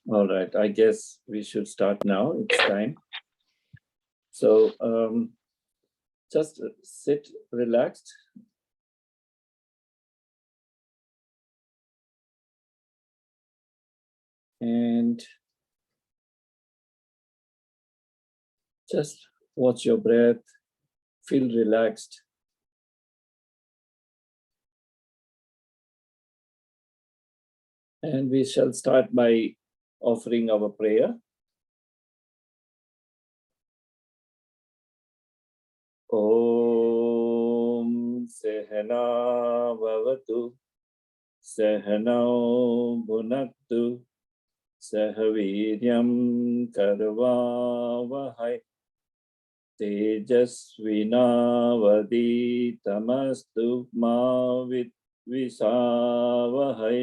All right, I guess we should start now. It's time. So just sit relaxed. And just watch your breath, feel relaxed. And we shall start by offering our prayer. Om Sehana Bhavatu Sehanau Bhunaktu Sahaviryam Karvavahai Tejasvina Tamastu Ma Visavahai.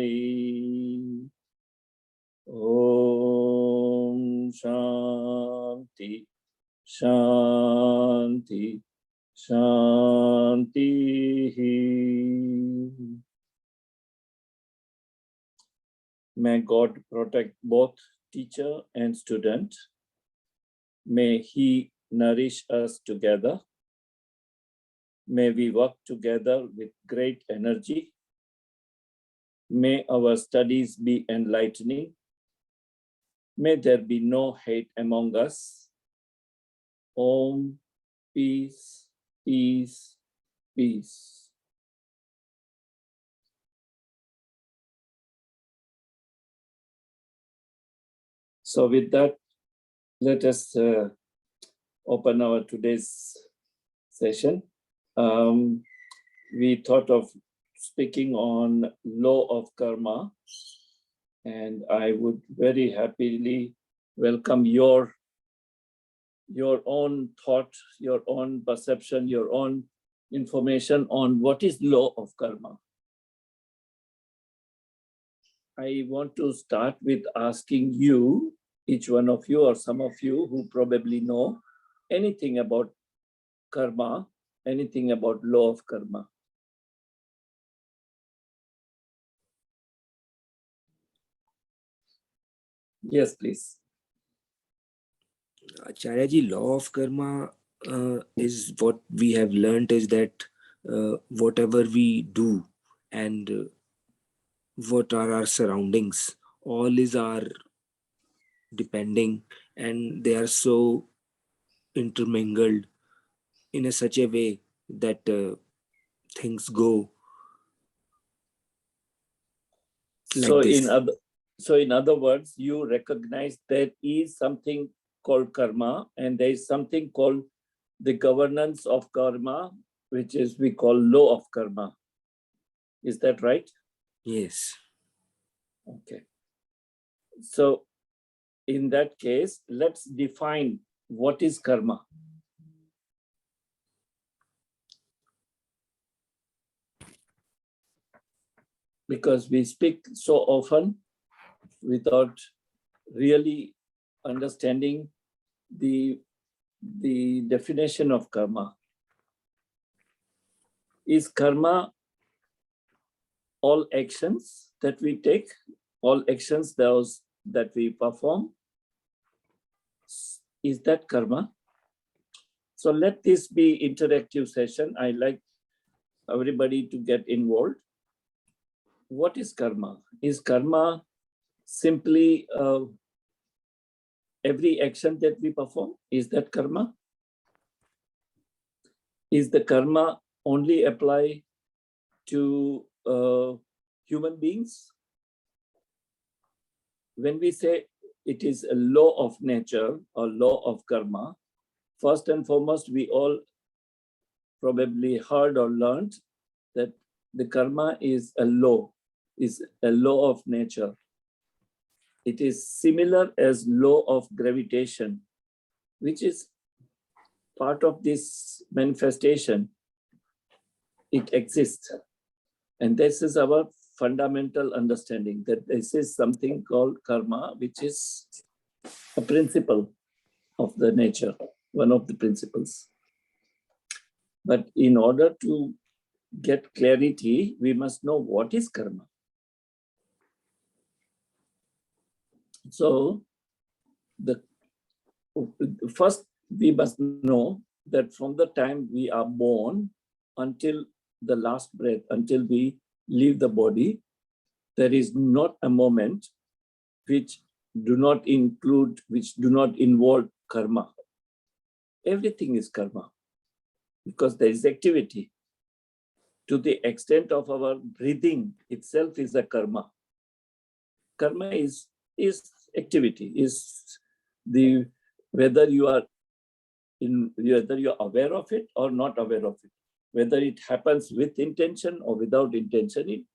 Om Shanti Shanti Shanti. May God protect both teacher and student. May He nourish us together. May we work together with great energy. May our studies be enlightening. May there be no hate among us. Om, peace, peace, peace. So with that, let us open our today's session. We thought of speaking on law of karma, and I would very happily welcome your own thought, your own perception, your own information on what is law of karma. I want to start with asking you, each one of you or some of you who probably know anything about karma, anything about law of karma. Yes, please. Acharya ji, law of karma is what we have learned is that whatever we do and what are our surroundings, all is our depending, and they are so intermingled in such a way that things go like this. So in other words, you recognize there is something called karma, and there is something called the governance of karma, which is we call law of karma. Is that right? Yes. Okay. So in that case, let's define what is karma. Because we speak so often without really understanding the definition of karma. Is karma all actions that we take, all actions those that we perform? Is that karma? So let this be interactive session. I like everybody to get involved. What is karma? Is karma simply every action that we perform? Is that karma? Is the karma only apply to human beings? When we say it is a law of nature or law of karma, first and foremost, we all probably heard or learned that the karma is a law of nature. It is similar as law of gravitation, which is part of this manifestation. It exists. And this is our fundamental understanding, that this is something called karma, which is a principle of the nature, one of the principles. But in order to get clarity, we must know what is karma. So the first we must know that from the time we are born until the last breath, until we leave the body, there is not a moment which do not involve karma. Everything is karma because there is activity. To the extent of our breathing itself is a karma. Karma is activity, is the whether you are aware of it or not aware of it, whether it happens with intention or without intention,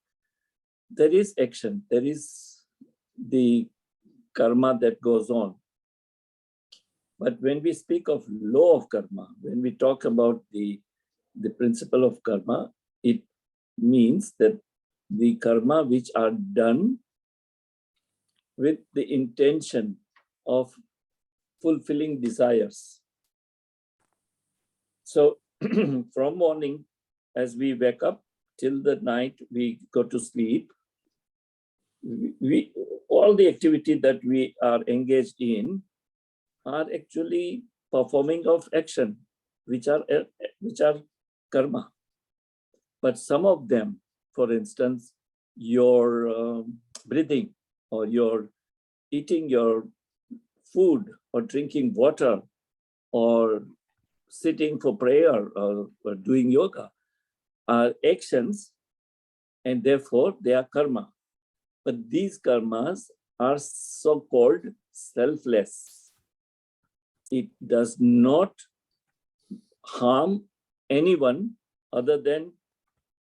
there is action, there is the karma that goes on. But when we speak of law of karma, when we talk about the principle of karma, it means that the karma which are done with the intention of fulfilling desires. So from morning, as we wake up till the night we go to sleep, we all the activity that we are engaged in are actually performing of action, which are karma. But some of them, for instance, your breathing, or your eating your food, or drinking water, or sitting for prayer, or doing yoga, are actions, and therefore they are karma. But these karmas are so-called selfless. It does not harm anyone other than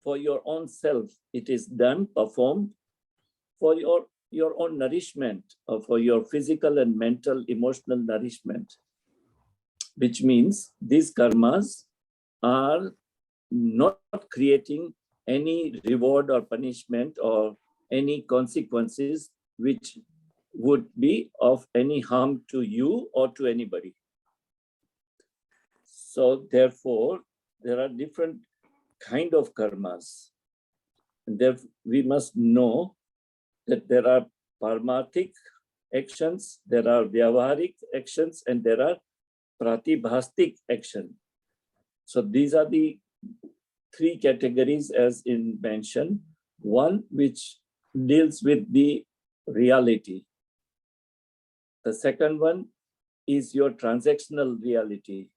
for your own self. It is done, performed for your own nourishment, or for your physical and mental, emotional nourishment, which means these karmas are not creating any reward or punishment or any consequences which would be of any harm to you or to anybody. So therefore, there are different kind of karmas. And therefore, we must know that there are parmarthik actions, there are vyavaharik actions, and there are pratibhastik action. So these are the three categories as in mentioned. One which deals with the reality. The second one is your transactional reality.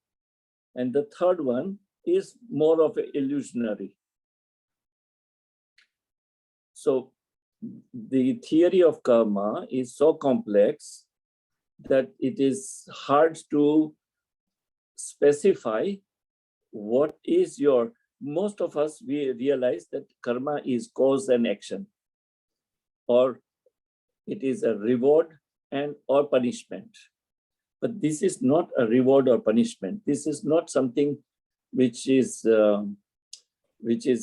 And the third one is more of an illusionary. So the theory of karma is so complex that it is hard to specify what is your, most of us, we realize that karma is cause and action, or it is a reward and or punishment. But this is not a reward or punishment. This is not something which is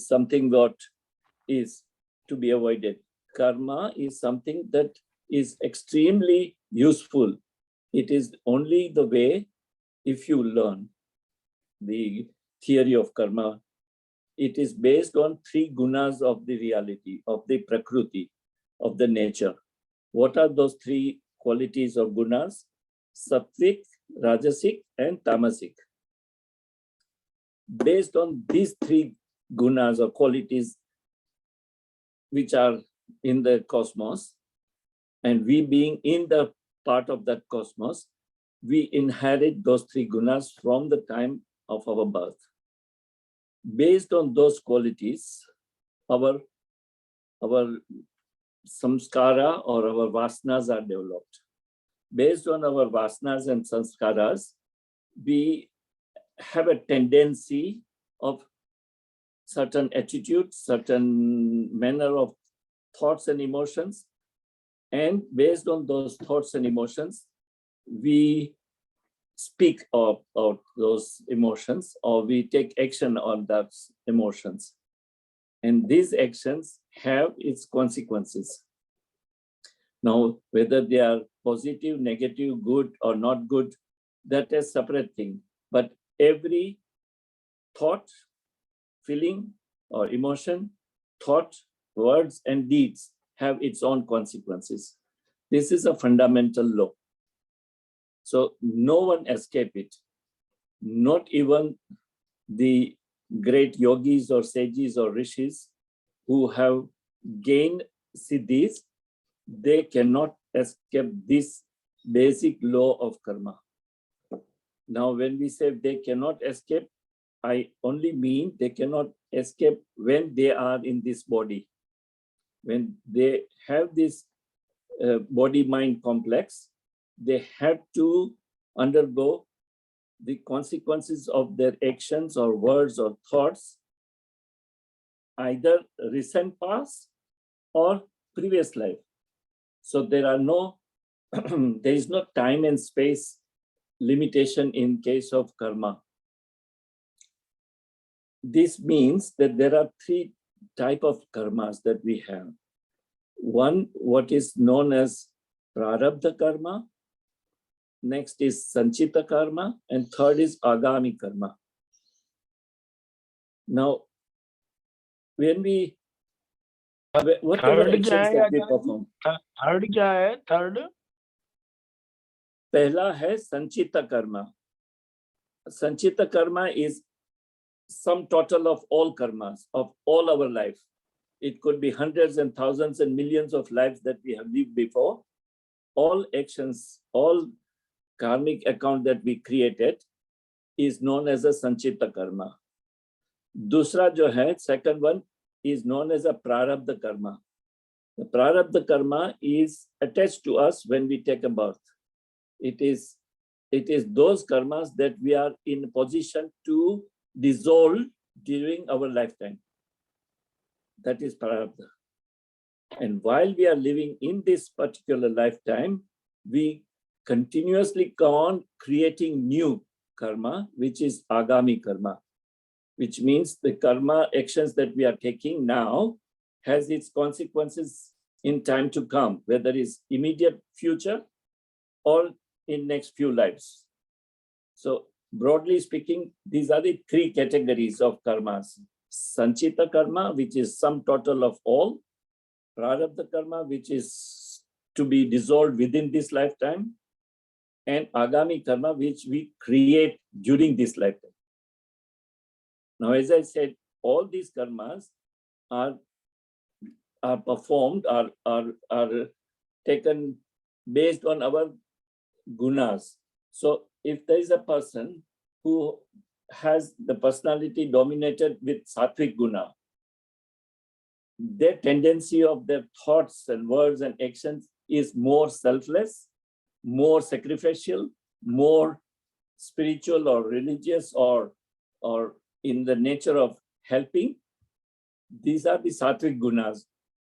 something that is to be avoided. Karma is something that is extremely useful. It is only the way, if you learn the theory of karma, it is based on three gunas of the reality, of the prakriti, of the nature. What are those three qualities of gunas? Sattvic, Rajasic, and Tamasic. Based on these three gunas or qualities which are in the cosmos, and we being in the part of that cosmos, we inherit those three gunas from the time of our birth. Based on those qualities, our samskara or our vasanas are developed. Based on our vasanas and sanskaras, we have a tendency of certain attitudes, certain manner of thoughts and emotions. And based on those thoughts and emotions, we speak of those emotions, or we take action on those emotions. And these actions have its consequences. Now, whether they are positive, negative, good, or not good, that is a separate thing. But every thought, feeling, or emotion, thought, words, and deeds have its own consequences. This is a fundamental law. So no one escape it. Not even the great yogis or sages or rishis who have gained siddhis, they cannot escape this basic law of karma. Now, when we say they cannot escape, I only mean they cannot escape when they are in this body. When they have this body-mind complex, they have to undergo the consequences of their actions or words or thoughts, either recent past or previous life. So there are no, there is no time and space limitation in case of karma. This means that there are three types of karmas that we have. One, what is known as prarabdha karma. Next is sanchita karma. And third is agami karma. Now, when we, whatever actions that we perform. Third क्या है? Third? पहला है संचिता Karma. Sanchita karma is sum total of all karmas of all our life. It could be hundreds and thousands and millions of lives that we have lived before. All actions, all karmic account that we created is known as a sanchita karma. Dusra jo hai, second one is known as a prarabdha karma. The prarabdha karma is attached to us when we take a birth. It is those karmas that we are in a position to dissolve during our lifetime. That is prarabdha. And while we are living in this particular lifetime, we continuously go on creating new karma, which is agami karma, which means the karma actions that we are taking now has its consequences in time to come, whether it's immediate future or in next few lives. So broadly speaking, these are the three categories of karmas. Sanchita karma, which is sum total of all. Prarabdha karma, which is to be dissolved within this lifetime. And agami karma, which we create during this lifetime. Now, as I said, all these karmas are performed, are taken based on our gunas. So if there is a person who has the personality dominated with sattvic guna, their tendency of their thoughts and words and actions is more selfless, more sacrificial, more spiritual or religious or in the nature of helping. These are the sattvic gunas.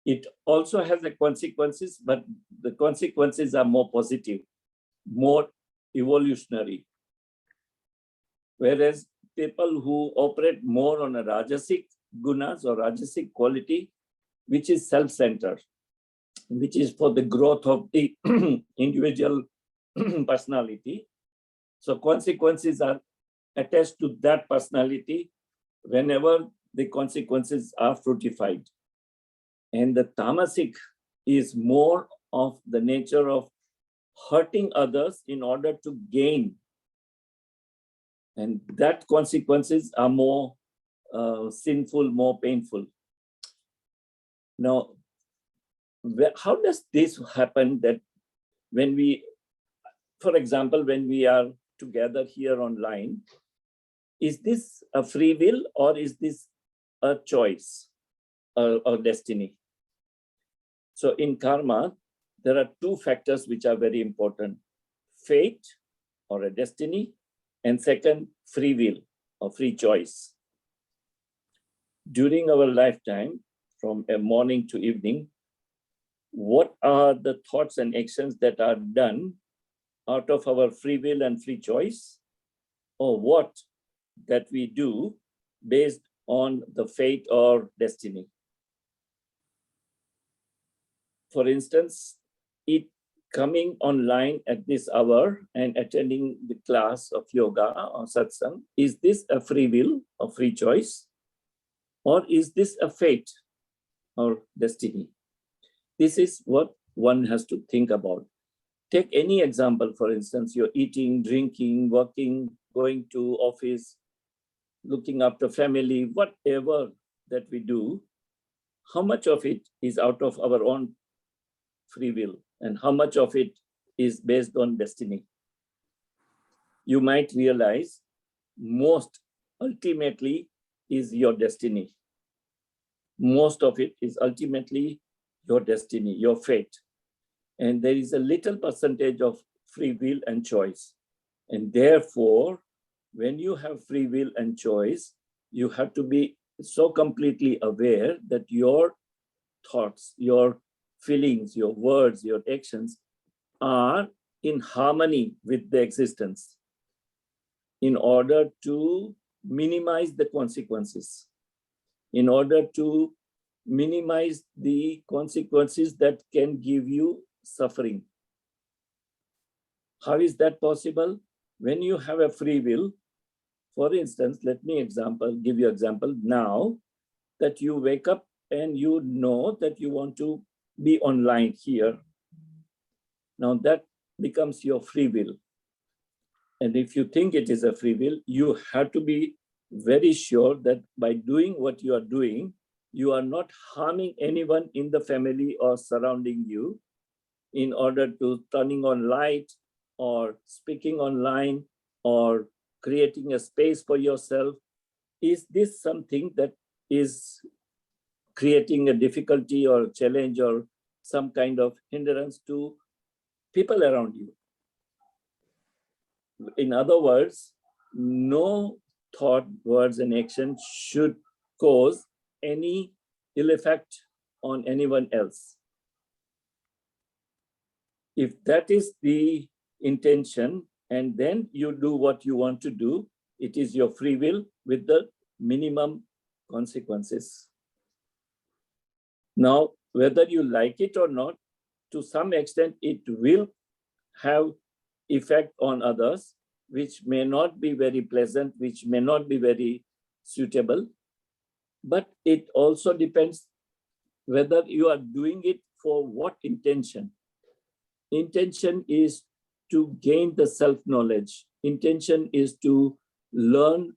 It also has the consequences, but the consequences are more positive, more evolutionary. Whereas people who operate more on a rajasic gunas or rajasic quality, which is self-centered, which is for the growth of the individual personality. So consequences are attached to that personality whenever the consequences are fructified. And the tamasic is more of the nature of hurting others in order to gain. And that consequences are more sinful, more painful. Now, how does this happen that when we, for example, when we are together here online, is this a free will or is this a choice or destiny? So in karma, there are two factors which are very important: fate or a destiny, and second, free will or free choice. During our lifetime, from a morning to evening, what are the thoughts and actions that are done out of our free will and free choice, or what that we do based on the fate or destiny? For instance, coming online at this hour and attending the class of yoga or satsang, is this a free will or free choice? Or is this a fate or destiny? This is what one has to think about. Take any example, for instance, you're eating, drinking, working, going to office, looking after family, whatever that we do, how much of it is out of our own free will and how much of it is based on destiny? You might realize most ultimately is your destiny. Most of it is ultimately your destiny, your fate. And there is a little percentage of free will and choice. And therefore, when you have free will and choice, you have to be so completely aware that your thoughts, your feelings, your words, your actions are in harmony with the existence in order to minimize the consequences, in order to minimize the consequences that can give you suffering. How is that possible? When you have a free will, for instance, let me give you example now that you wake up and you know that you want to be online here. Now that becomes your free will. And if you think it is a free will, you have to be very sure that by doing what you are doing, you are not harming anyone in the family or surrounding you in order to turning on light or speaking online or creating a space for yourself. Is this something that is creating a difficulty or challenge or some kind of hindrance to people around you? In other words, no thought, words, and action should cause any ill effect on anyone else. If that is the intention, and then you do what you want to do, it is your free will with the minimum consequences. Now, whether you like it or not, to some extent, it will have effect on others, which may not be very pleasant, which may not be very suitable. But it also depends whether you are doing it for what intention. Intention is to gain the self-knowledge. Intention is to learn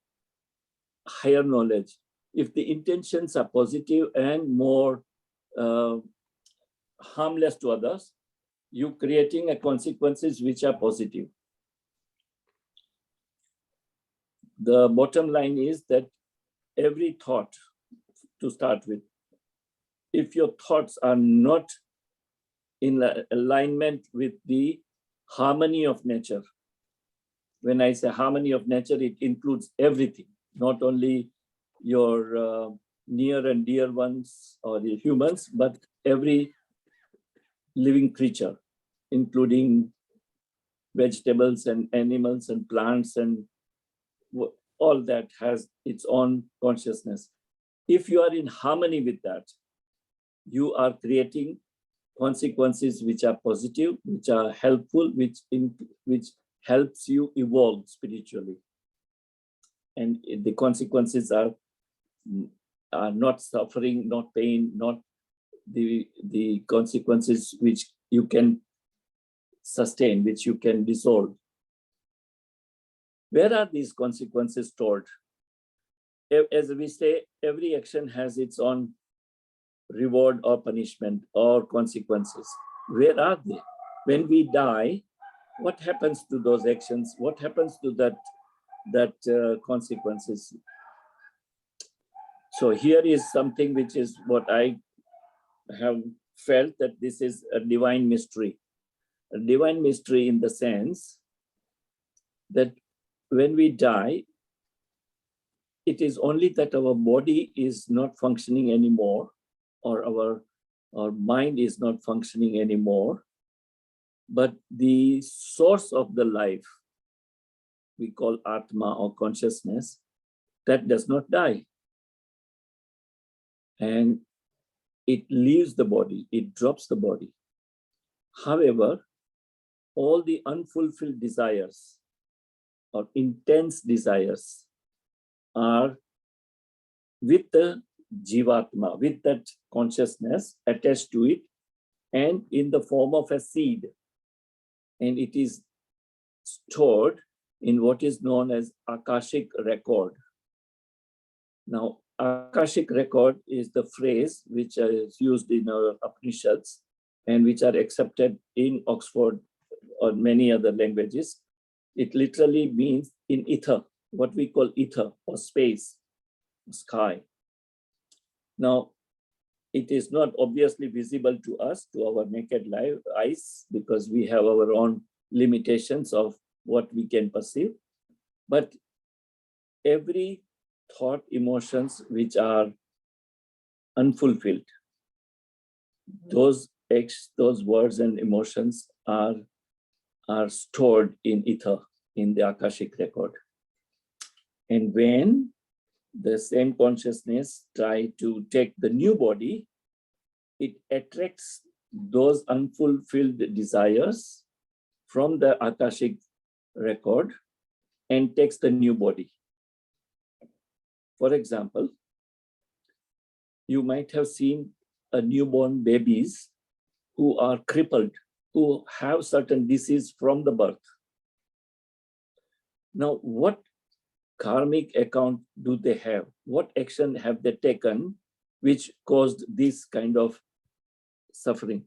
higher knowledge. If the intentions are positive and more harmless to others, you creating a consequences which are positive. The bottom line is that every thought, to start with, if your thoughts are not in alignment with the harmony of nature, when I say harmony of nature, it includes everything, not only your near and dear ones or the humans, but every living creature, including vegetables and animals and plants and all that has its own consciousness. If you are in harmony with that, you are creating consequences which are positive, which are helpful, which helps you evolve spiritually. And the consequences are not suffering, not pain, not the consequences which you can sustain, which you can dissolve. Where are these consequences stored? As we say, every action has its own reward or punishment or consequences. Where are they? When we die, what happens to those actions? What happens to that consequences? So here is something which is what I have felt, that this is a divine mystery. A divine mystery in the sense that when we die, it is only that our body is not functioning anymore, or our mind is not functioning anymore, but the source of the life, we call Atma or consciousness, that does not die. And it leaves the body, it drops the body. However, all the unfulfilled desires or intense desires are with the Jivatma, with that consciousness attached to it, and in the form of a seed. And it is stored in what is known as Akashic record. Now, Akashic record is the phrase which is used in our Upanishads and which are accepted in Oxford or many other languages. It literally means in ether, what we call ether or space, sky. Now, it is not obviously visible to us, to our naked eyes, because we have our own limitations of what we can perceive. But every thought, emotions which are unfulfilled, those words and emotions are stored in ether, in the Akashic record. And when the same consciousness try to take the new body, it attracts those unfulfilled desires from the Akashic record and takes the new body. For example, you might have seen a newborn babies who are crippled, who have certain disease from the birth. Now, what karmic account do they have? What action have they taken which caused this kind of suffering?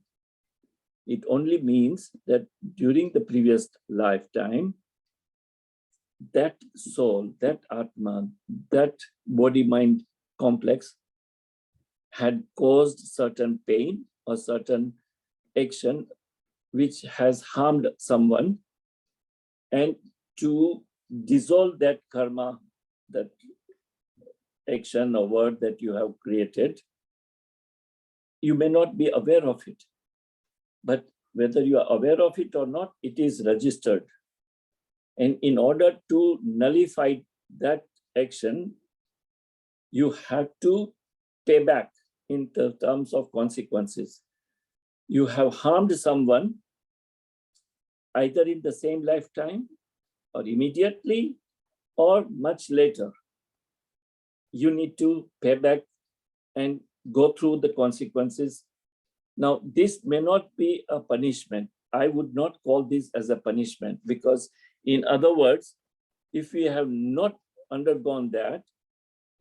It only means that during the previous lifetime, that soul, that Atma, that body-mind complex had caused certain pain or certain action which has harmed someone, and to dissolve that karma, that action or word that you have created, you may not be aware of it. But whether you are aware of it or not, it is registered. And in order to nullify that action, you have to pay back in the terms of consequences. You have harmed someone either in the same lifetime or immediately or much later. You need to pay back and go through the consequences. Now, this may not be a punishment. I would not call this as a punishment, because in other words, if we have not undergone that,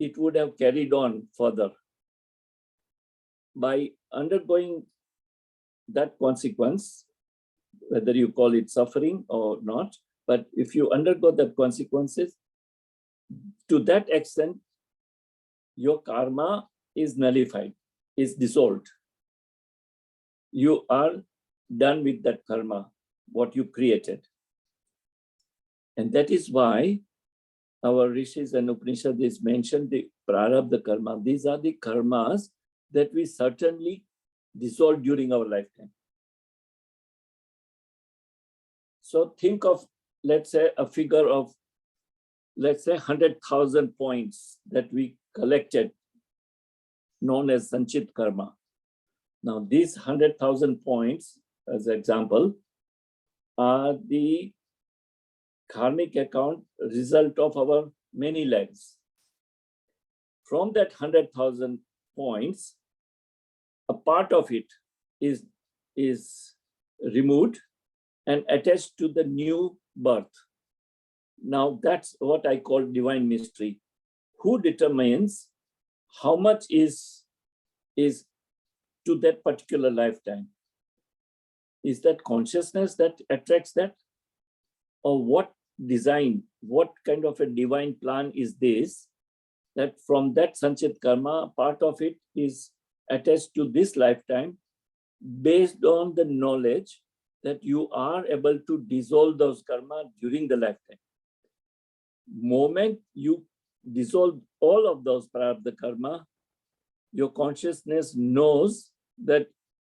it would have carried on further. By undergoing that consequence, whether you call it suffering or not, but if you undergo the consequences, to that extent, your karma is nullified, is dissolved. You are done with that karma, what you created. And that is why our rishis and Upanishads mentioned the prarabdha karma. These are the karmas that we certainly dissolve during our lifetime. So think of, let's say, a figure of, let's say, 100,000 points that we collected, known as Sanchit Karma. Now, these 100,000 points, as an example, are the karmic account result of our many lives. From that 100,000 points, a part of it is removed and attached to the new birth. Now, that's what I call divine mystery. Who determines how much is to that particular lifetime? Is that consciousness that attracts that? Or what design, what kind of a divine plan is this, that from that Sanchit Karma, part of it is attached to this lifetime based on the knowledge that you are able to dissolve those karma during the lifetime. Moment you dissolve all of those prarabdha karma, your consciousness knows that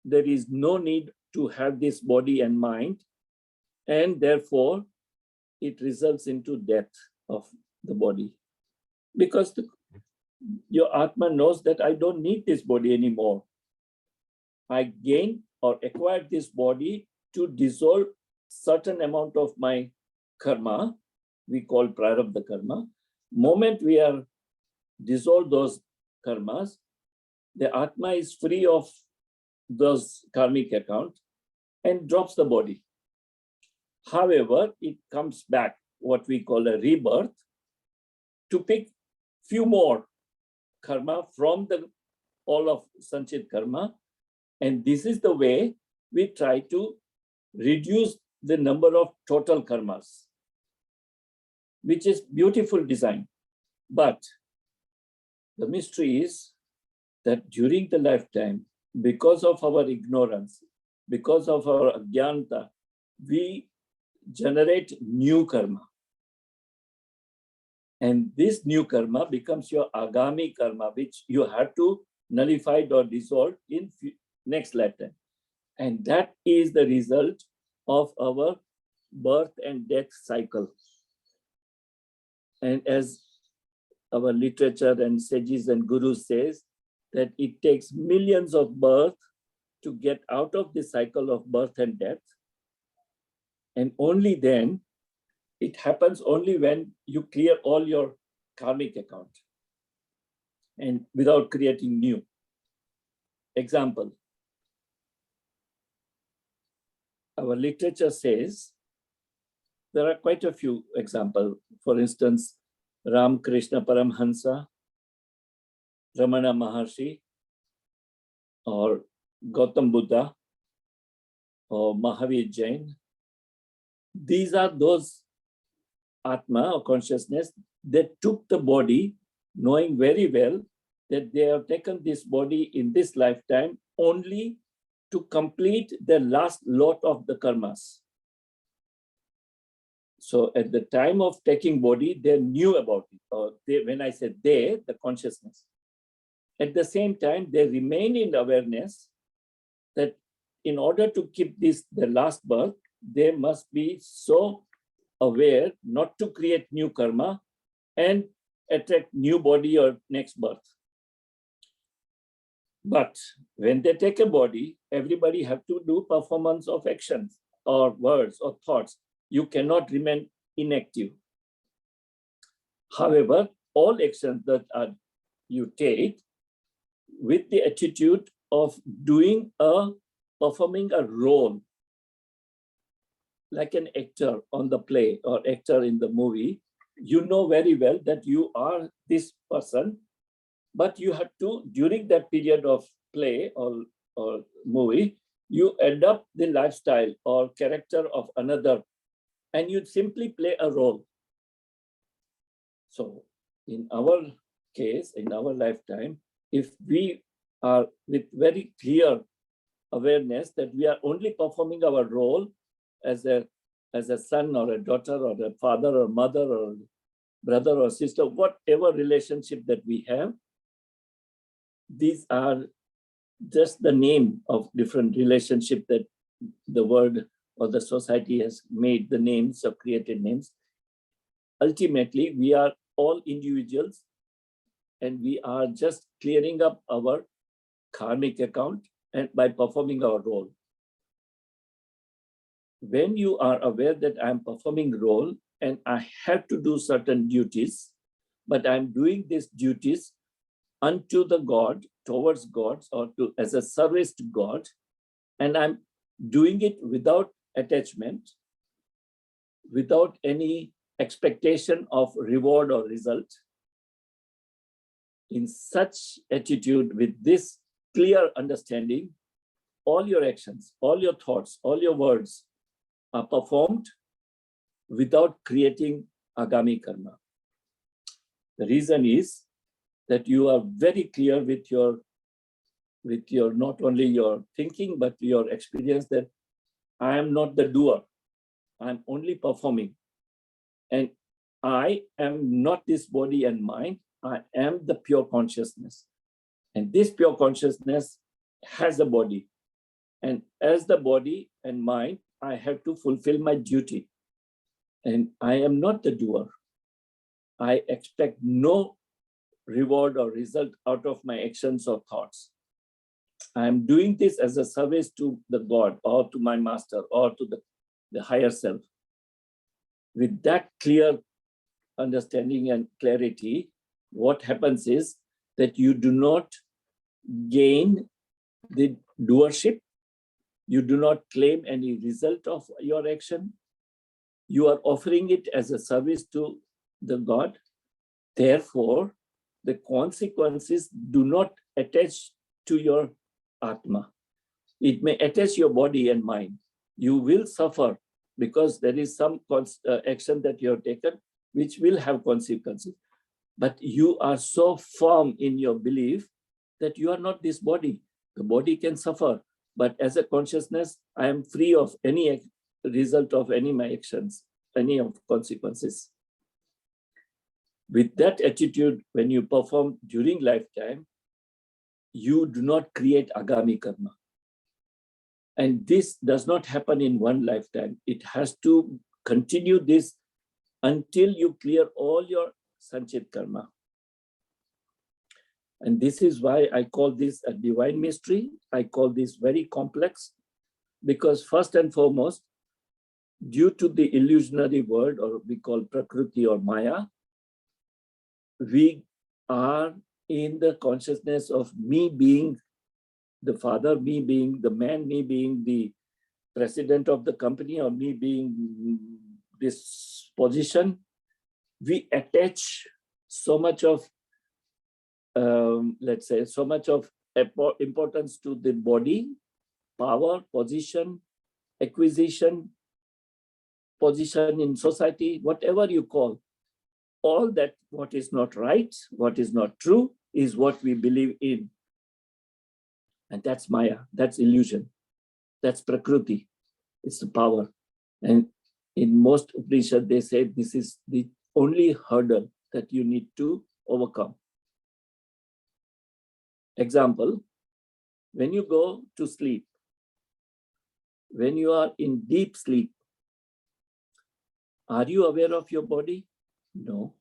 there is no need to have this body and mind, and therefore it results into death of the body. Because your Atma knows that I don't need this body anymore. I gain or acquired this body to dissolve certain amount of my karma, we call prarabdha karma. Moment we are dissolve those karmas, the Atma is free of those karmic account and drops the body. However, it comes back, what we call a rebirth, to pick few more karma from the all of Sanchit karma. And this is the way we try to reduce the number of total karmas, which is beautiful design. But the mystery is that during the lifetime, because of our ignorance, because of our ajnanta, we generate new karma. And this new karma becomes your agami karma, which you have to nullify or dissolve in next lifetime. And that is the result of our birth and death cycle. And as our literature and sages and gurus says, that it takes millions of births to get out of the cycle of birth and death. And only then, it happens only when you clear all your karmic account and without creating new. Example, our literature says, there are quite a few examples. For instance, Ram Krishna Paramhansa, Ramana Maharshi, or Gautam Buddha, or Mahavir Jain. These are those Atma or consciousness that took the body, knowing very well that they have taken this body in this lifetime only to complete the last lot of the karmas. So at the time of taking body, they knew about it. Or they, when I said they, the consciousness. At the same time, they remain in awareness that in order to keep this the last birth, they must be so aware not to create new karma and attract new body or next birth. But when they take a body, everybody have to do performance of actions or words or thoughts. You cannot remain inactive. However, all actions that you take with the attitude of performing a role, like an actor on the play or actor in the movie, you know very well that you are this person, but you have to, during that period of play or movie, you adopt the lifestyle or character of another, and you simply play a role. So in our case, in our lifetime, if we are with very clear awareness that we are only performing our role as a son or a daughter or a father or mother or brother or sister, whatever relationship that we have, these are just the name of different relationship that the world or the society has made the names or created names. Ultimately, we are all individuals and we are just clearing up our karmic account and by performing our role. When you are aware that I'm performing role and I have to do certain duties, but I'm doing these duties unto the God, towards God, or as a service to God, and I'm doing it without attachment, without any expectation of reward or result. In such attitude, with this clear understanding, all your actions, all your thoughts, all your words are performed without creating agami karma. The reason is that you are very clear with your not only your thinking, but your experience that I am not the doer. I'm only performing. And I am not this body and mind. I am the pure consciousness. And this pure consciousness has a body. And as the body and mind, I have to fulfill my duty. And I am not the doer. I expect no reward or result out of my actions or thoughts. I am doing this as a service to the God or to my master or to the higher self. With that clear understanding and clarity, what happens is that you do not gain the doership. You do not claim any result of your action. You are offering it as a service to the God. Therefore, the consequences do not attach to your Atma. It may attach your body and mind. You will suffer because there is some action that you have taken which will have consequences. But you are so firm in your belief that you are not this body. The body can suffer, but as a consciousness, I am free of any result of any of my actions, any of consequences. With that attitude, when you perform during lifetime, you do not create agami karma. And this does not happen in one lifetime. It has to continue this until you clear all your sanchit karma. And this is why I call this a divine mystery. I call this very complex, because first and foremost, due to the illusionary world, or we call prakriti or maya, we are in the consciousness of me being the father, me being the man, me being the president of the company, or me being this position. We attach so much of, let's say, so much of importance to the body, power, position, acquisition, position in society, whatever you call. All that, what is not right, what is not true, is what we believe in. And that's Maya, that's illusion, that's Prakriti, it's the power. And in most Upanishad, they say this is the only hurdle that you need to overcome. Example, when you go to sleep, when you are in deep sleep, are you aware of your body? No.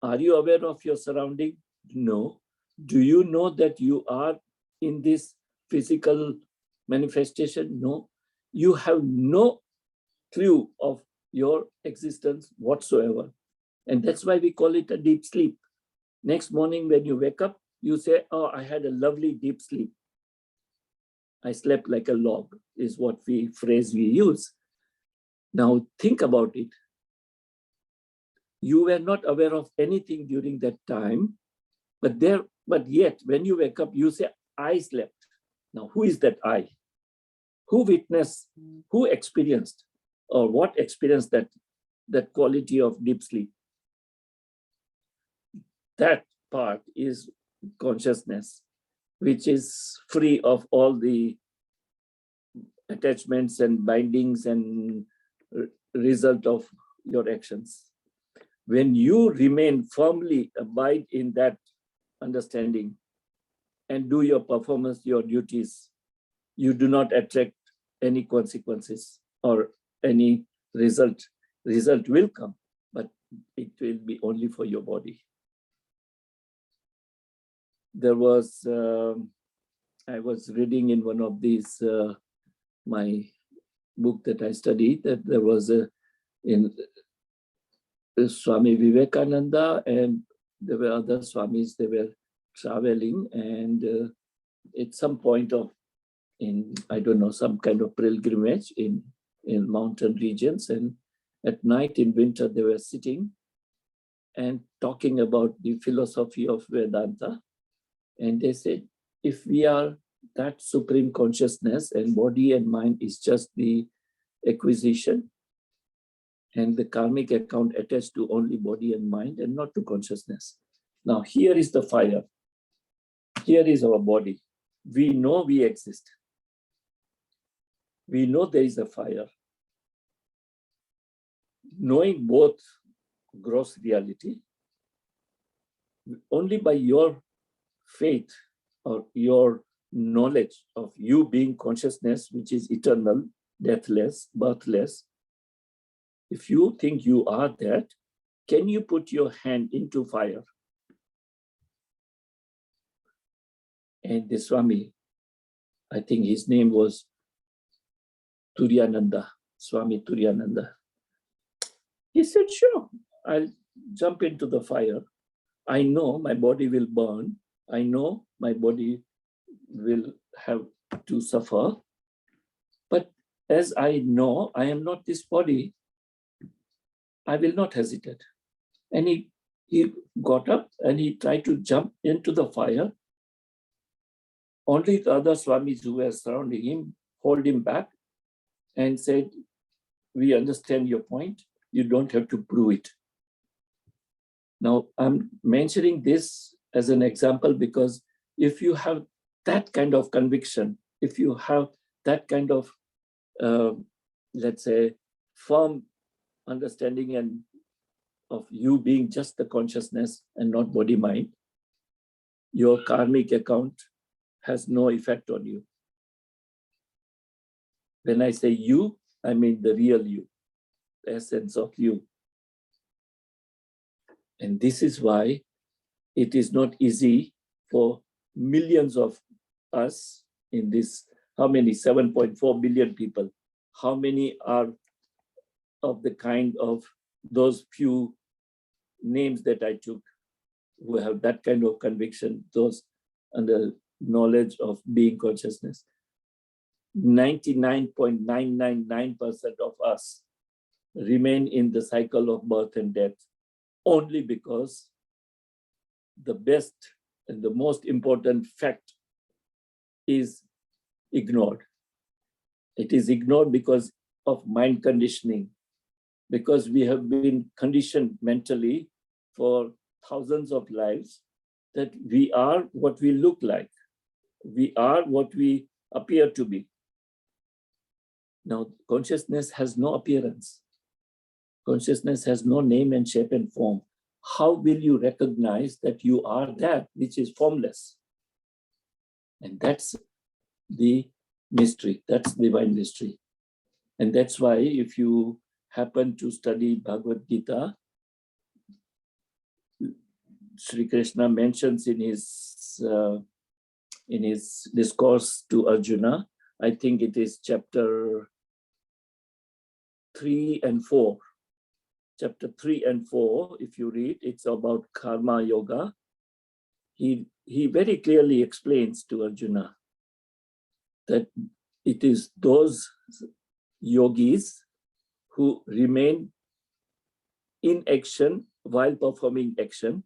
Are you aware of your surrounding? No. Do you know that you are in this physical manifestation? No. You have no clue of your existence whatsoever. And that's why we call it a deep sleep. Next morning when you wake up, you say, oh, I had a lovely deep sleep. I slept like a log, is what phrase we use. Now think about it. You were not aware of anything during that time, but yet when you wake up, you say, I slept. Now, who is that I? Who witnessed, who experienced, or what experienced that quality of deep sleep? That part is consciousness, which is free of all the attachments and bindings and result of your actions. When you remain firmly abide in that understanding and do your performance, your duties, you do not attract any consequences or any result. Result will come, but it will be only for your body. There was, I was reading in one of these, my book that I studied, that there was in Swami Vivekananda, and there were other Swamis, they were traveling, and at some point in, I don't know, some kind of pilgrimage in mountain regions, and at night in winter, they were sitting and talking about the philosophy of Vedanta. And they said, if we are that supreme consciousness and body and mind is just the acquisition, and the karmic account attached to only body and mind and not to consciousness. Now, here is the fire. Here is our body. We know we exist. We know there is a fire. Knowing both gross reality, only by your faith or your knowledge of you being consciousness, which is eternal, deathless, birthless, if you think you are that, can you put your hand into fire? And the Swami, I think his name was Turyananda, Swami Turyananda. He said, sure, I'll jump into the fire. I know my body will burn. I know my body will have to suffer. But as I know I am not this body, I will not hesitate. And he got up and he tried to jump into the fire. Only the other Swamis who were surrounding him hold him back and said, we understand your point. You don't have to prove it. Now, I'm mentioning this as an example because if you have that kind of conviction, if you have that kind of, let's say, firm understanding and of you being just the consciousness and not body-mind, your karmic account has no effect on you. When I say you, I mean the real you, the essence of you. And this is why it is not easy for millions of us in this, how many, 7.4 billion people, how many are of the kind of those few names that I took, who have that kind of conviction, those under knowledge of being consciousness. 99.999% of us remain in the cycle of birth and death only because the best and the most important fact is ignored. It is ignored because of mind conditioning, because we have been conditioned mentally for thousands of lives that we are what we look like. We are what we appear to be. Now, consciousness has no appearance. Consciousness has no name and shape and form. How will you recognize that you are that which is formless? And that's the mystery. That's divine mystery. And that's why if you happen to study Bhagavad Gita, Sri Krishna mentions in his discourse to Arjuna, I think it is chapter 3 and 4. Chapter 3 and 4, if you read, it's about karma yoga. He very clearly explains to Arjuna that it is those yogis who remain in action while performing action,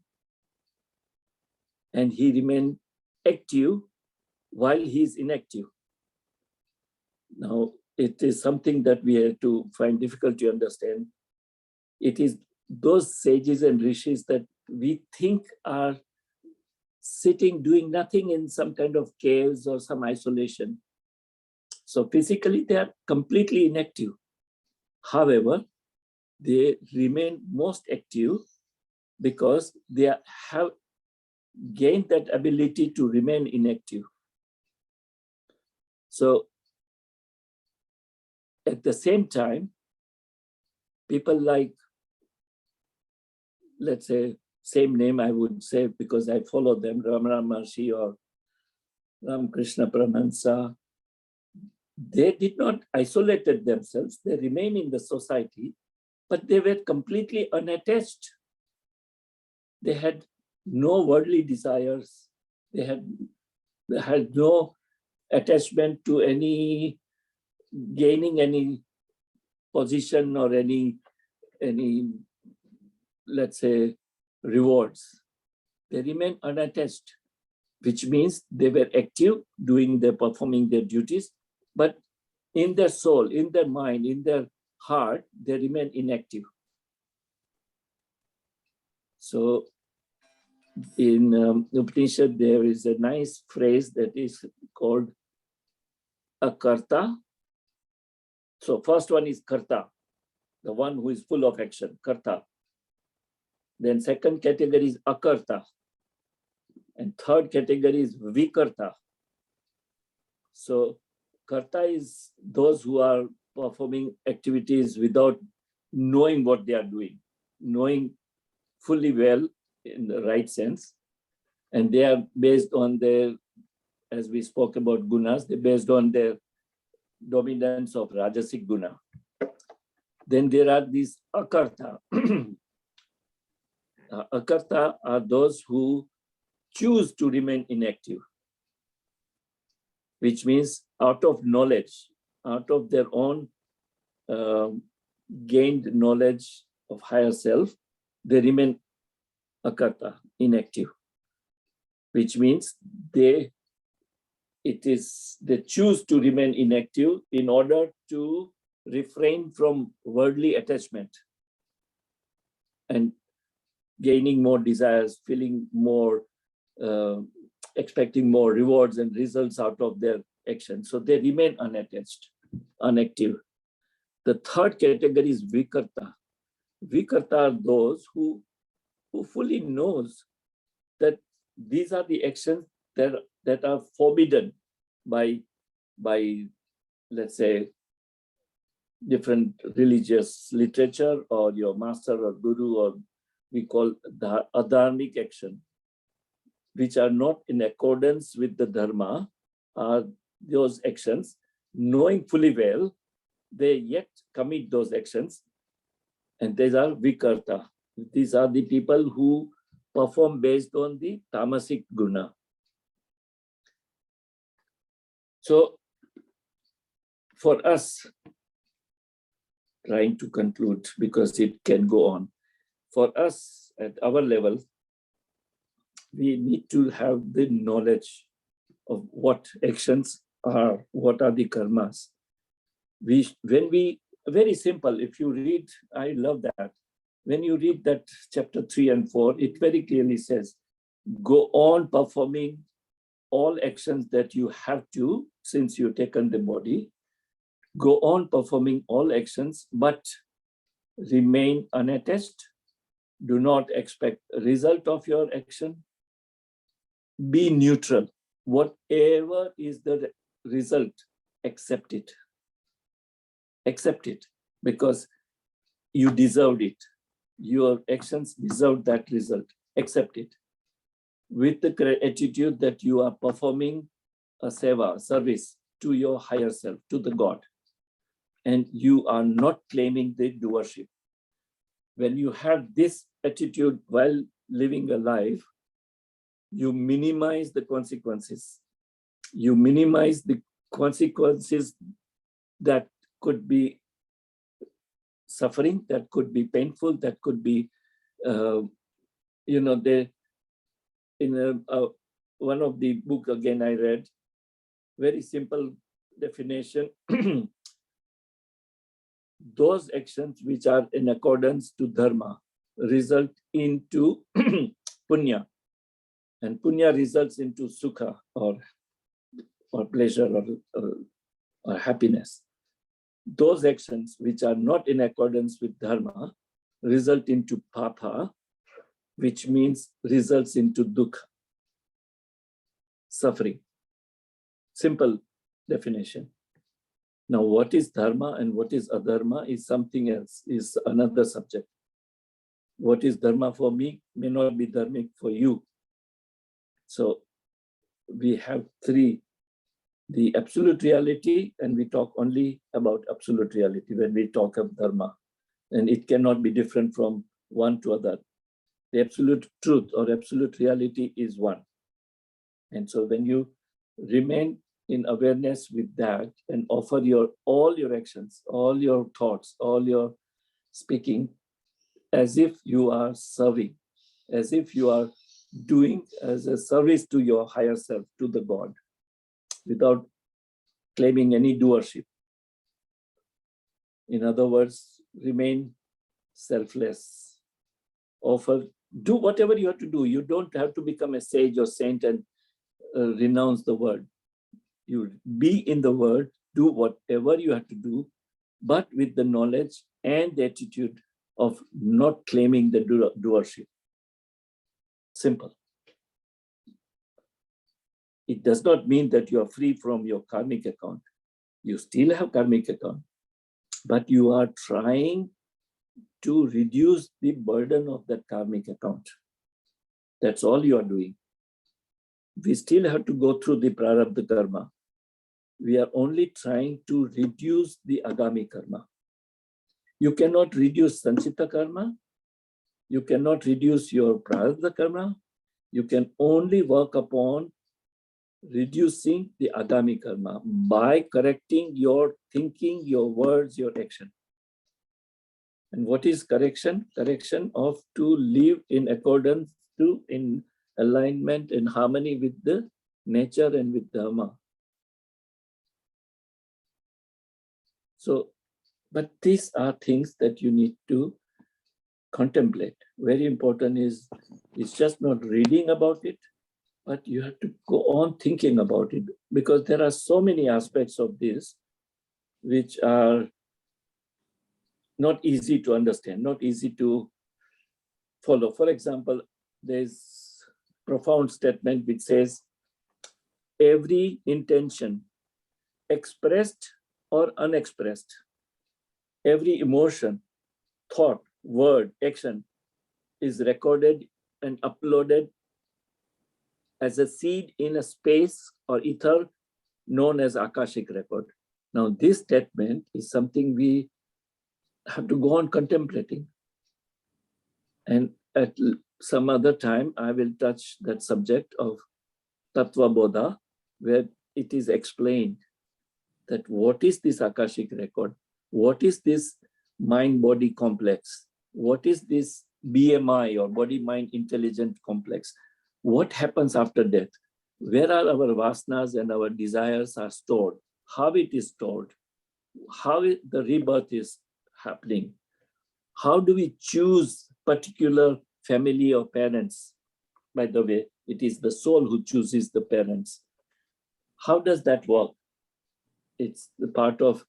and he remains active while he is inactive. Now, it is something that we have to find difficult to understand. It is those sages and rishis that we think are sitting doing nothing in some kind of caves or some isolation. So physically they are completely inactive. However, they remain most active because they have gained that ability to remain inactive. So at the same time, people like, let's say, same name I would say because I follow them, Ramana Maharshi or Ramakrishna Paramahansa, they did not isolated themselves. They remain in the society, but they were completely unattached. They had no worldly desires. They had no attachment to any gaining any position or any let's say rewards. They remain unattached, which means they were active, performing their duties, but in their soul, in their mind, in their heart, they remain inactive. So in Upanishad, there is a nice phrase that is called akarta. So first one is karta, the one who is full of action, karta. Then second category is akarta. And third category is vikarta. So karta is those who are performing activities without knowing what they are doing, knowing fully well in the right sense. And they are based on their, as we spoke about gunas, they're based on their dominance of rajasic guna. Then there are these akarta. Akarta are those who choose to remain inactive, which means out of knowledge, out of their own gained knowledge of higher self, they remain akarta, inactive, which means they choose to remain inactive in order to refrain from worldly attachment and gaining more desires, feeling more, expecting more rewards and results out of their actions. So they remain unattached, unactive. The third category is vikarta. Vikarta are those who fully knows that these are the actions that are forbidden by let's say different religious literature or your master or guru, or we call the adharmic action, which are not in accordance with the dharma, are those actions, knowing fully well, they yet commit those actions, and these are vikarta. These are the people who perform based on the tamasic guna. So for us, trying to conclude because it can go on, for us at our level, we need to have the knowledge of what actions are, what are the karmas. Very simple, if you read, I love that. When you read that chapter 3 and 4, it very clearly says, go on performing all actions that you have to, since you've taken the body, go on performing all actions, but remain unattached. Do not expect a result of your action. Be neutral. Whatever is the result, accept it. Accept it because you deserved it. Your actions deserve that result. Accept it with the attitude that you are performing a seva, service to your higher self, to the God. And you are not claiming the doership. When you have this attitude while living a life, you minimize the consequences. You minimize the consequences that could be suffering, that could be painful, that could be, one of the book again I read, very simple definition. Those actions which are in accordance to dharma result into punya, and punya results into sukha or pleasure or happiness. Those actions which are not in accordance with dharma result into papa, which means results into dukkha, suffering. Simple definition. Now, what is dharma and what is adharma is something else, is another subject. What is dharma for me may not be dharmic for you. So we have three: the absolute reality, and we talk only about absolute reality when we talk of dharma, and it cannot be different from one to other. The absolute truth or absolute reality is one. And so when you remain in awareness with that and offer all your actions, all your thoughts, all your speaking, as if you are serving, as if you are doing as a service to your higher self, to the God, without claiming any doership. In other words, remain selfless. Do whatever you have to do. You don't have to become a sage or saint and renounce the world. You be in the world, do whatever you have to do, but with the knowledge and the attitude of not claiming the doership. Simple. It does not mean that you are free from your karmic account. You still have karmic account, but you are trying to reduce the burden of that karmic account. That's all you are doing. We still have to go through the prarabdha karma. We are only trying to reduce the agami karma. You cannot reduce sanchita karma. You cannot reduce your prarabdha karma. You can only work upon reducing the Agami karma by correcting your thinking, your words, your action. And what is correction? Correction of to live in accordance to, in alignment and harmony with the nature and with Dharma. So, but these are things that you need to contemplate. Very important is, it's just not reading about it, but you have to go on thinking about it, because there are so many aspects of this which are not easy to understand, not easy to follow. For example, there's a profound statement which says, every intention, expressed or unexpressed, every emotion, thought, word, action is recorded and uploaded as a seed in a space or ether known as Akashic record. Now, this statement is something we have to go on contemplating. And at some other time, I will touch that subject of Tattva Bodha, where it is explained that what is this Akashic record? What is this mind-body complex? What is this BMI or body-mind intelligent complex? What happens after death? Where are our vasanas and our desires are stored? How it is stored? How the rebirth is happening? How do we choose particular family or parents? By the way, it is the soul who chooses the parents. How does that work? It's the part of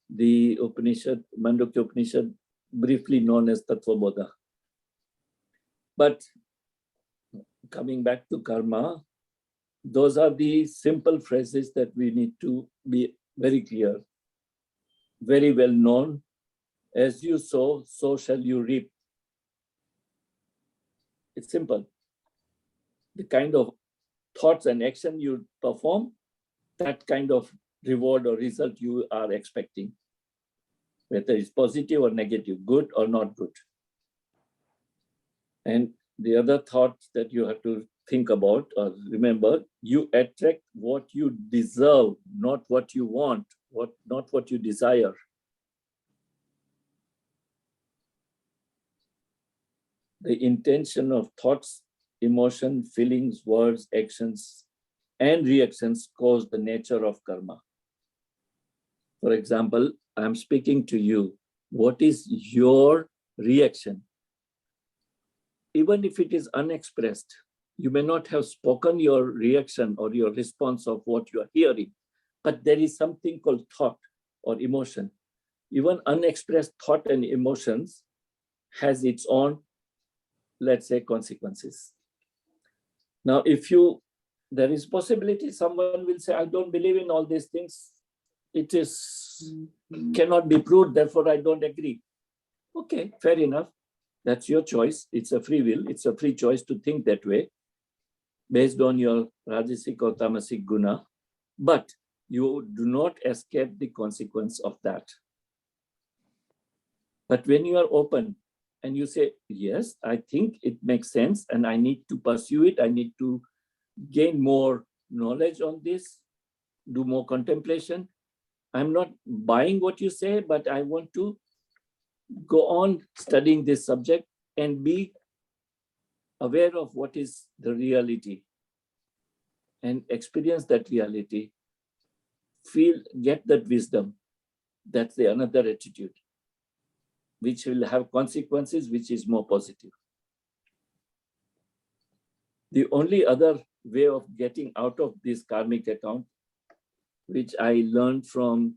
the Upanishad, Mandukya Upanishad, briefly known as Tattva Bodha. But coming back to karma, those are the simple phrases that we need to be very clear, very well known. As you sow, so shall you reap. It's simple. The kind of thoughts and action you perform, that kind of reward or result you are expecting, whether it's positive or negative, good or not good. And the other thought that you have to think about or remember, you attract what you deserve, not what you want, not what you desire. The intention of thoughts, emotion, feelings, words, actions, and reactions cause the nature of karma. For example, I'm speaking to you. What is your reaction? Even if it is unexpressed, you may not have spoken your reaction or your response of what you are hearing, but there is something called thought or emotion. Even unexpressed thought and emotions has its own, let's say, consequences. Now, there is possibility someone will say, I don't believe in all these things. It cannot be proved, therefore I don't agree. Okay, fair enough. That's your choice. It's a free will. It's a free choice to think that way based on your Rajasic or Tamasic guna. But you do not escape the consequence of that. But when you are open and you say, yes, I think it makes sense and I need to pursue it, I need to gain more knowledge on this, do more contemplation. I'm not buying what you say, but I want to go on studying this subject and be aware of what is the reality and experience that reality, get that wisdom. That's the another attitude, which will have consequences, which is more positive. The only other way of getting out of this karmic account, which I learned from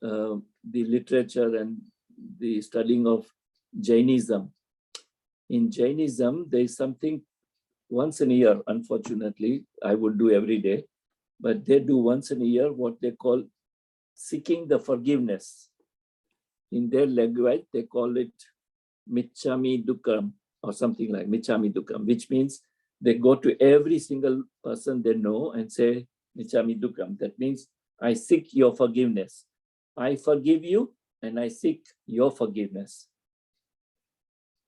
the literature and the studying of Jainism. In Jainism, there is something once in a year, unfortunately, I would do every day, but they do once in a year what they call seeking the forgiveness. In their language, they call it Michami Dukkam or something like Michami Dukkam, which means they go to every single person they know and say Michami Dukkam. That means I seek your forgiveness. I forgive you and I seek your forgiveness.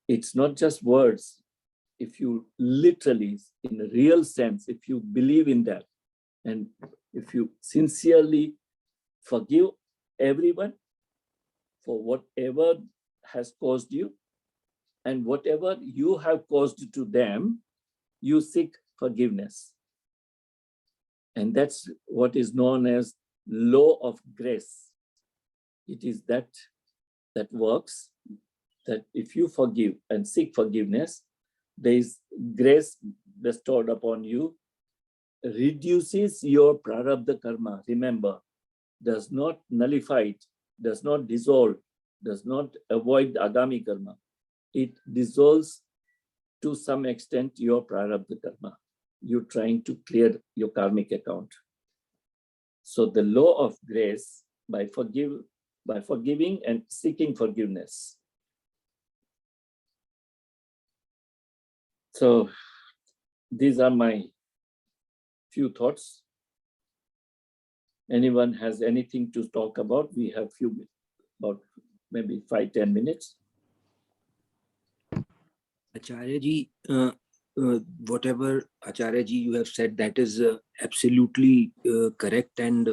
It's not just words. If you literally, in a real sense, if you believe in that And if you sincerely forgive everyone for whatever has caused you and whatever you have caused to them, you seek forgiveness. And that's what is known as law of grace. It is that works, that if you forgive and seek forgiveness, there is grace bestowed upon you, reduces your prarabdha karma. Remember, does not nullify it, does not dissolve, does not avoid agami karma. It dissolves to some extent your prarabdha karma. You're trying to clear your karmic account. So the law of grace, by forgiving and seeking forgiveness. So these are my few thoughts. Anyone has anything to talk about? We have about maybe 5-10 minutes. Acharya ji, whatever Acharya ji you have said, that is absolutely correct, and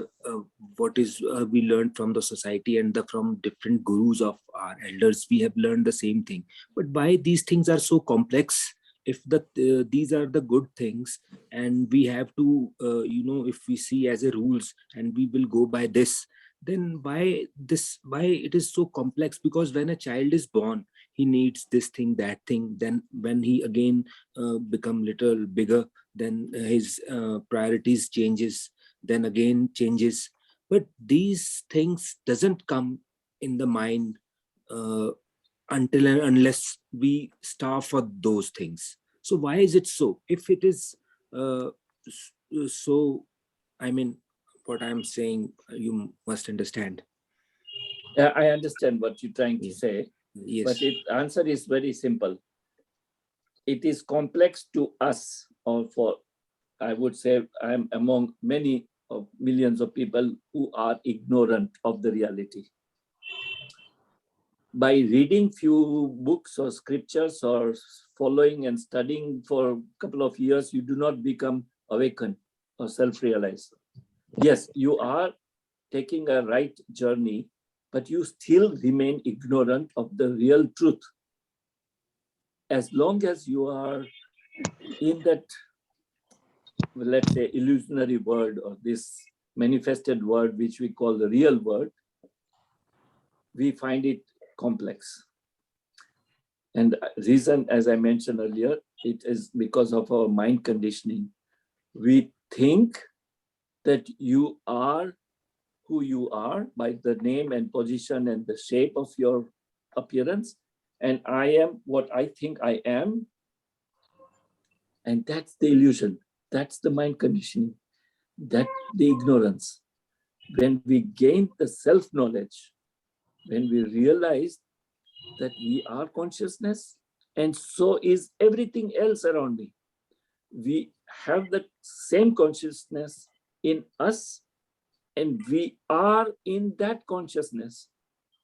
what is we learned from the society and from different gurus of our elders, we have learned the same thing. But why these things are so complex? If these are the good things, and we have to if we see as a rules and we will go by this, then why it is so complex? Because when a child is born, he needs this thing, that thing. Then when he again become little bigger, then his priorities changes, then again changes. But these things doesn't come in the mind until and unless we starve for those things. So why is it so? If it is so, I mean, what I'm saying, you must understand. I understand what you're trying to Yes. say, Yes. but the answer is very simple. It is complex to us, or for, I would say, I'm among many of millions of people who are ignorant of the reality. By reading few books or scriptures or following and studying for a couple of years, you do not become awakened or self-realized. Yes, you are taking a right journey, but you still remain ignorant of the real truth. As long as you are in that, let's say, illusionary world, or this manifested world, which we call the real world, we find it complex. And reason, as I mentioned earlier, it is because of our mind conditioning. We think that you are who you are by the name and position and the shape of your appearance, and I am what I think I am. And that's the illusion. That's the mind conditioning. That's the ignorance. When we gain the self-knowledge, when we realize that we are consciousness and so is everything else around me, we have the same consciousness in us, and we are in that consciousness,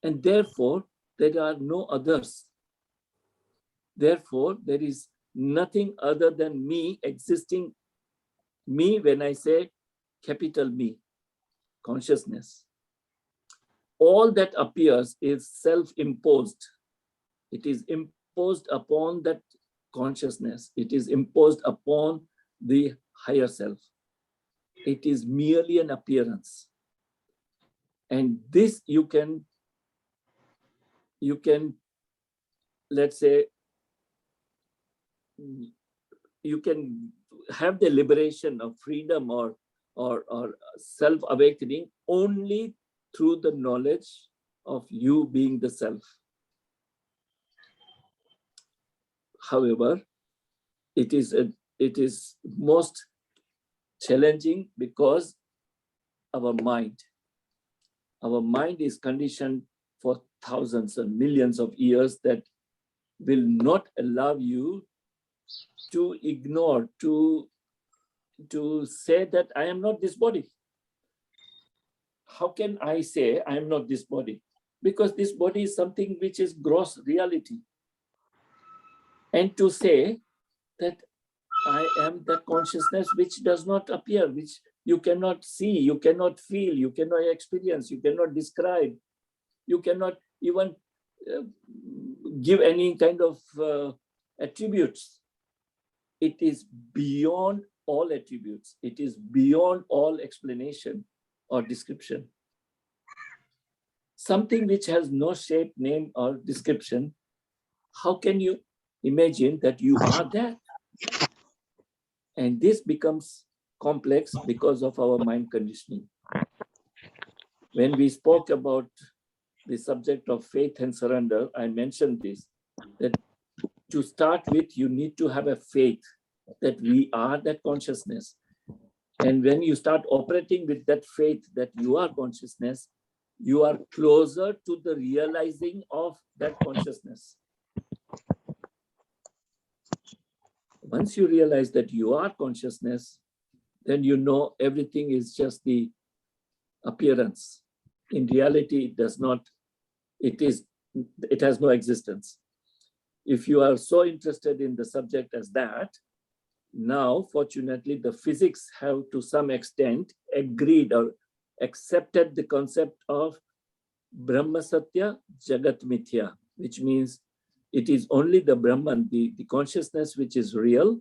and therefore there are no others. Therefore, there is nothing other than me existing. Me, when I say capital Me, consciousness, all that appears is self-imposed. It is imposed upon that consciousness. It is imposed upon the higher self. It is merely an appearance. And this you can, let's say, you can have the liberation of freedom or self-awakening only through the knowledge of you being the self. However, it is most challenging because our mind is conditioned for thousands and millions of years that will not allow you to ignore, to say that I am not this body. How can I say I am not this body? Because this body is something which is gross reality. And to say that I am that consciousness which does not appear, which You cannot see, you cannot feel, you cannot experience, you cannot describe, you cannot even give any kind of attributes. It is beyond all attributes. It is beyond all explanation or description. Something which has no shape, name, or description, how can you imagine that you are that? And this becomes complex because of our mind conditioning. When we spoke about the subject of faith and surrender, I mentioned this, that to start with, you need to have a faith that we are that consciousness. And when you start operating with that faith that you are consciousness, you are closer to the realizing of that consciousness. Once you realize that you are consciousness, then you know everything is just the appearance. In reality, it does not, it has no existence. If you are so interested in the subject as that, now, fortunately, the physics have to some extent agreed or accepted the concept of Brahma Satya, Jagat Mithya, which means it is only the Brahman, the consciousness which is real,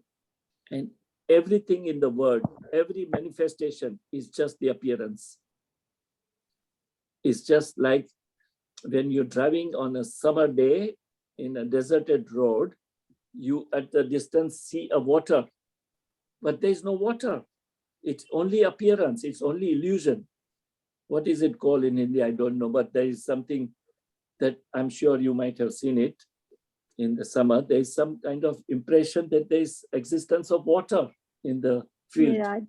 and everything in the world, every manifestation is just the appearance. It's just like when you're driving on a summer day in a deserted road, you at the distance see a water, but there's no water. It's only appearance, it's only illusion. What is it called in Hindi? I don't know, but there is something that I'm sure you might have seen it in the summer. There is some kind of impression that there is existence of water in the field. Mirage.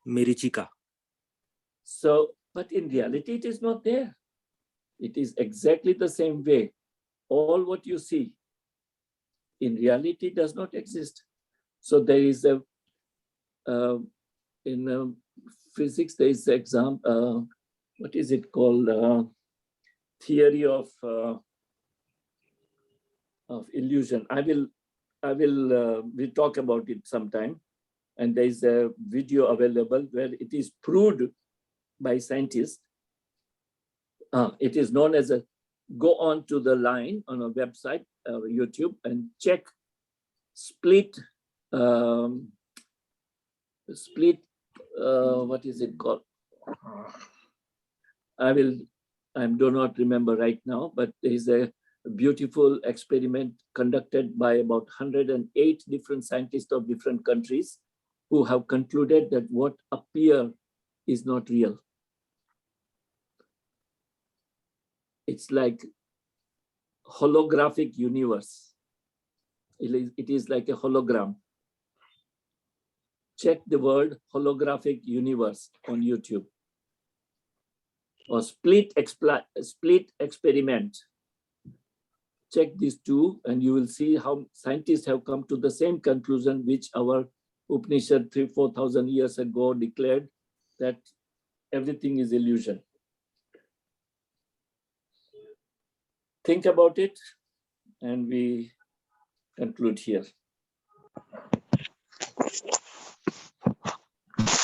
Merichika. So, but in reality, it is not there. It is exactly the same way. All what you see in reality does not exist. So there is a, in physics, there is the example, what is it called? Theory of illusion. We'll talk about it sometime. And there is a video available where it is proved by scientists. It is known as go on to the line on a website, YouTube, and check split, what is it called? I do not remember right now, but there is a beautiful experiment conducted by about 108 different scientists of different countries who have concluded that what appear is not real. It's like holographic universe. It is like a hologram. Check the word holographic universe on YouTube. Or split experiment. Check these two and you will see how scientists have come to the same conclusion which our Upanishad 3,000-4,000 years ago declared, that everything is illusion. Think about it and we conclude here.